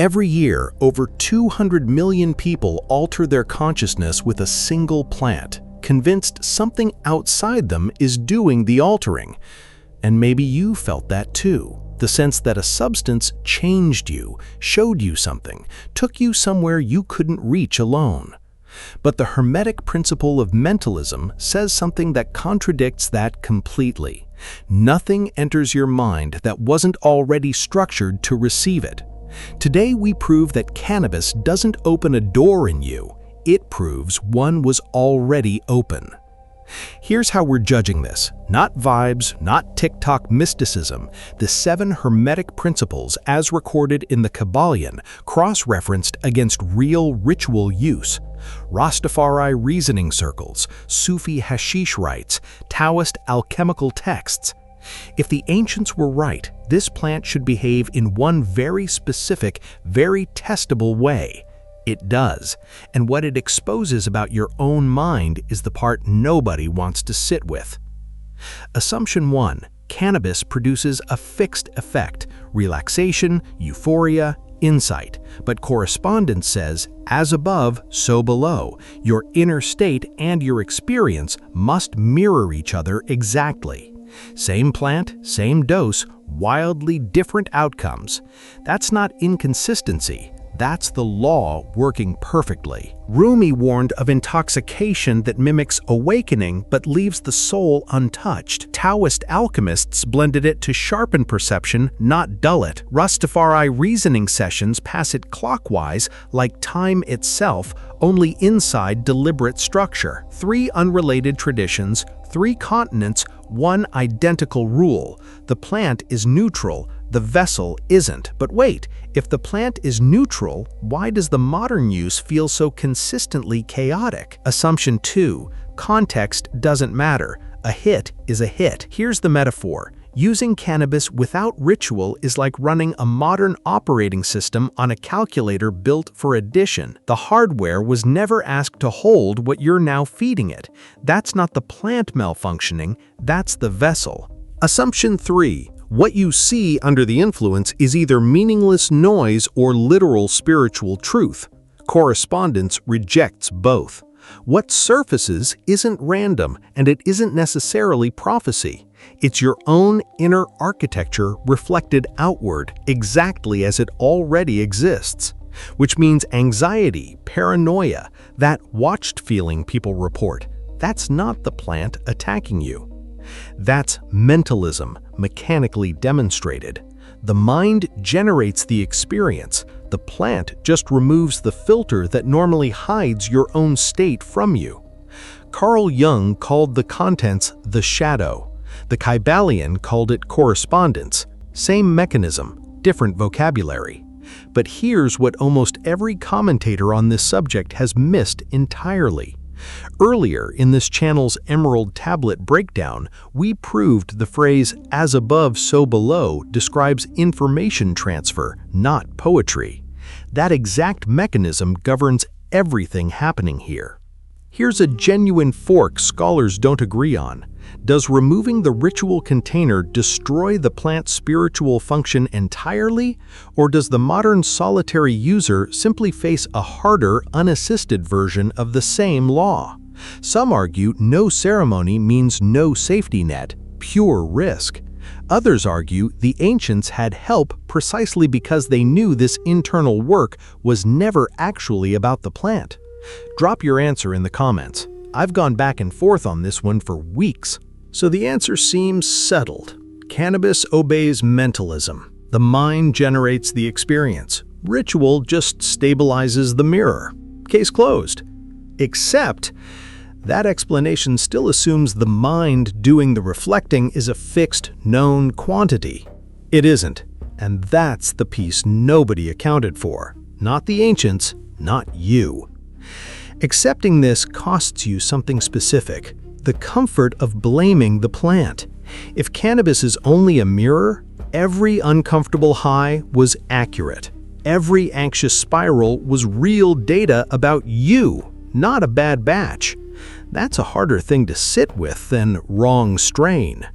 Every year, over 200 million people alter their consciousness with a single plant, convinced something outside them is doing the altering. And maybe you felt that too. The sense that a substance changed you, showed you something, took you somewhere you couldn't reach alone. But the Hermetic principle of mentalism says something that contradicts that completely. Nothing enters your mind that wasn't already structured to receive it. Today we prove that cannabis doesn't open a door in you, it proves one was already open. Here's how we're judging this. Not vibes, not TikTok mysticism. The 7 Hermetic principles as recorded in the Kybalion, cross-referenced against real ritual use. Rastafari reasoning circles, Sufi hashish rites, Taoist alchemical texts. If the ancients were right, this plant should behave in one very specific, very testable way. It does, and what it exposes about your own mind is the part nobody wants to sit with. Assumption 1. Cannabis produces a fixed effect, relaxation, euphoria, insight. But correspondence says, as above, so below. Your inner state and your experience must mirror each other exactly. Same plant, same dose, wildly different outcomes. That's not inconsistency. That's the law working perfectly. Rumi warned of intoxication that mimics awakening but leaves the soul untouched. Taoist alchemists blended it to sharpen perception, not dull it. Rastafari reasoning sessions pass it clockwise, like time itself, only inside deliberate structure. 3 unrelated traditions, 3 continents, 1 identical rule. The plant is neutral, the vessel isn't. But wait, if the plant is neutral, why does the modern use feel so consistently chaotic? Assumption 2. Context doesn't matter. A hit is a hit. Here's the metaphor. Using cannabis without ritual is like running a modern operating system on a calculator built for addition. The hardware was never asked to hold what you're now feeding it. That's not the plant malfunctioning, that's the vessel. Assumption 3. What you see under the influence is either meaningless noise or literal spiritual truth. Correspondence rejects both. What surfaces isn't random, and it isn't necessarily prophecy. It's your own inner architecture reflected outward, exactly as it already exists. Which means anxiety, paranoia, that watched feeling people report, that's not the plant attacking you. That's mentalism, mechanically demonstrated. The mind generates the experience. The plant just removes the filter that normally hides your own state from you. Carl Jung called the contents the shadow. The Kybalion called it correspondence. Same mechanism, different vocabulary. But here's what almost every commentator on this subject has missed entirely. Earlier in this channel's Emerald Tablet breakdown, we proved the phrase "as above, so below" describes information transfer, not poetry. That exact mechanism governs everything happening here. Here's a genuine fork scholars don't agree on. Does removing the ritual container destroy the plant's spiritual function entirely, or does the modern solitary user simply face a harder, unassisted version of the same law? Some argue no ceremony means no safety net, pure risk. Others argue the ancients had help precisely because they knew this internal work was never actually about the plant. Drop your answer in the comments. I've gone back and forth on this one for weeks. So the answer seems settled. Cannabis obeys mentalism. The mind generates the experience. Ritual just stabilizes the mirror. Case closed. Except that explanation still assumes the mind doing the reflecting is a fixed, known quantity. It isn't, and that's the piece nobody accounted for. Not the ancients, not you. Accepting this costs you something specific, the comfort of blaming the plant. If cannabis is only a mirror, every uncomfortable high was accurate. Every anxious spiral was real data about you, not a bad batch. That's a harder thing to sit with than wrong strain.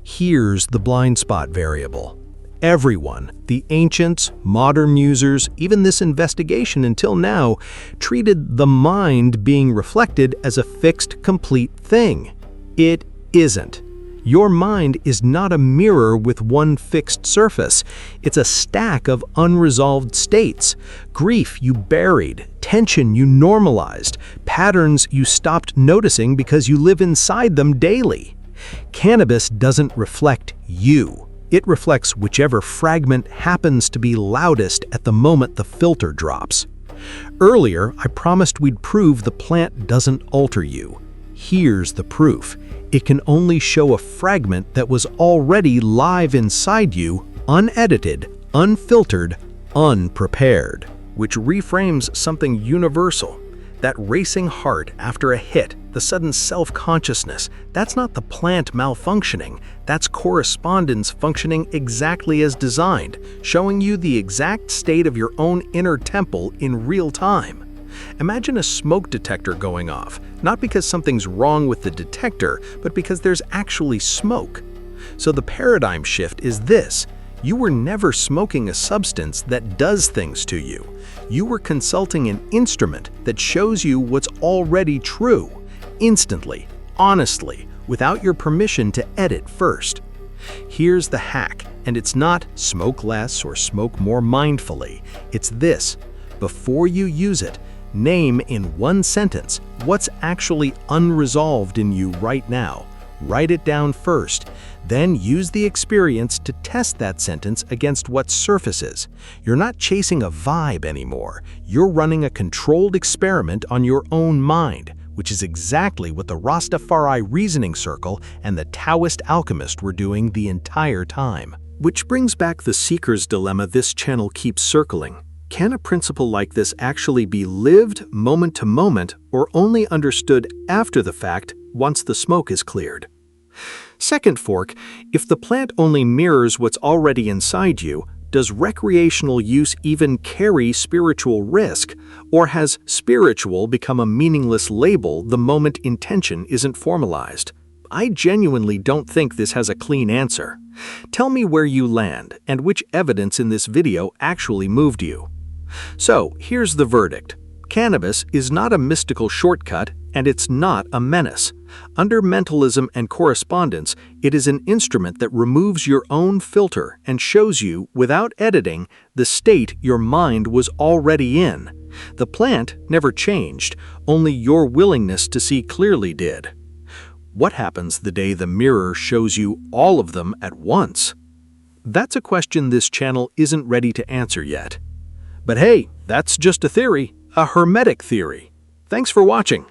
Here's the blind spot variable. Everyone, the ancients, modern users, even this investigation until now, treated the mind being reflected as a fixed, complete thing. It isn't. Your mind is not a mirror with one fixed surface. It's a stack of unresolved states. Grief you buried, tension you normalized, patterns you stopped noticing because you live inside them daily. Cannabis doesn't reflect you. It reflects whichever fragment happens to be loudest at the moment the filter drops. Earlier, I promised we'd prove the plant doesn't alter you. Here's the proof. It can only show a fragment that was already live inside you, unedited, unfiltered, unprepared. Which reframes something universal. That racing heart after a hit, the sudden self-consciousness, that's not the plant malfunctioning, that's correspondence functioning exactly as designed, showing you the exact state of your own inner temple in real time. Imagine a smoke detector going off, not because something's wrong with the detector, but because there's actually smoke. So the paradigm shift is this: you were never smoking a substance that does things to you. You were consulting an instrument that shows you what's already true, instantly, honestly, without your permission to edit first. Here's the hack, and it's not smoke less or smoke more mindfully. It's this: before you use it, name in one sentence what's actually unresolved in you right now. Write it down first. Then use the experience to test that sentence against what surfaces. You're not chasing a vibe anymore. You're running a controlled experiment on your own mind, which is exactly what the Rastafari reasoning circle and the Taoist alchemist were doing the entire time. Which brings back the seeker's dilemma this channel keeps circling. Can a principle like this actually be lived moment to moment, or only understood after the fact once the smoke is cleared? Second fork, if the plant only mirrors what's already inside you, does recreational use even carry spiritual risk? Or has spiritual become a meaningless label the moment intention isn't formalized? I genuinely don't think this has a clean answer. Tell me where you land and which evidence in this video actually moved you. So, here's the verdict. Cannabis is not a mystical shortcut, and it's not a menace. Under mentalism and correspondence, it is an instrument that removes your own filter and shows you, without editing, the state your mind was already in. The plant never changed, only your willingness to see clearly did. What happens the day the mirror shows you all of them at once? That's a question this channel isn't ready to answer yet. But hey, that's just a theory, a Hermetic theory. Thanks for watching.